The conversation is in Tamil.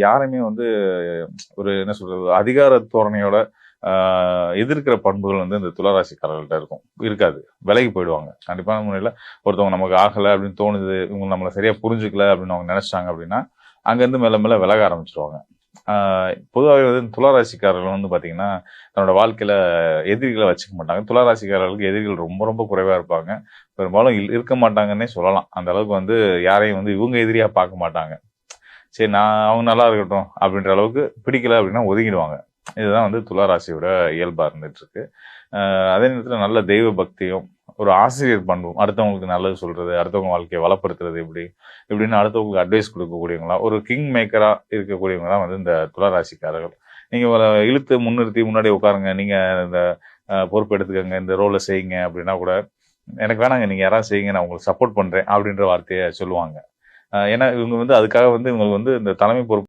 யாரையுமே வந்து ஒரு என்ன சொல்றது அதிகார தோரணையோட எதிர்க்கிற பண்புகள் வந்து இந்த துளாராசிக்காரர்கள்ட்ட இருக்காது. விலகி போயிடுவாங்க. கண்டிப்பான முறையில் ஒருத்தவங்க நமக்கு ஆகலை அப்படின்னு தோணுது, இவங்க நம்மளை சரியா புரிஞ்சுக்கல அப்படின்னு அவங்க நினைச்சாங்க அப்படின்னா அங்கேருந்து மெல்ல மெல்ல விலக ஆரம்பிச்சிருவாங்க. பொதுவாகவே வந்து துளாராசிக்காரர்கள் வந்து பார்த்தீங்கன்னா தன்னோட வாழ்க்கையில எதிரிகளை வச்சுக்க மாட்டாங்க. துளாராசிக்காரர்களுக்கு எதிரிகள் ரொம்ப ரொம்ப குறைவா இருப்பாங்க. பெரும்பாலும் இருக்க மாட்டாங்கன்னே சொல்லலாம். அந்த அளவுக்கு வந்து யாரையும் வந்து இவங்க எதிரியா பார்க்க மாட்டாங்க. சரி நான் அவங்க நல்லா இருக்கட்டும் அப்படின்ற அளவுக்கு பிடிக்கல அப்படின்னா ஒதுங்கிடுவாங்க. இதுதான் வந்து துளாராசியோட இயல்பா இருந்துட்டு இருக்கு. அதே நேரத்தில் நல்ல தெய்வ பக்தியும் ஒரு ஆசிரியர் பண்பும், அடுத்தவங்களுக்கு நல்லது சொல்றது, அடுத்தவங்க வாழ்க்கையை வளப்படுத்துறது இப்படின்னு அடுத்தவங்களுக்கு அட்வைஸ் கொடுக்கக்கூடியவங்களா ஒரு கிங் மேக்கரா இருக்கக்கூடியவங்க தான் வந்து இந்த துளாராசிக்காரர்கள். நீங்க இழுத்து முன்னிறுத்தி முன்னாடி உட்காருங்க, நீங்க இந்த பொறுப்பு எடுத்துக்கங்க, இந்த ரோலை செய்யுங்க அப்படின்னா கூட எனக்கு வேணாங்க, நீங்க யாராவது செய்யுங்க, நான் உங்களுக்கு சப்போர்ட் பண்றேன் அப்படின்ற வார்த்தையை சொல்லுவாங்க. ஏன்னா இவங்க வந்து அதுக்காக வந்து இவங்க வந்து இந்த தலைமை பொறுப்பு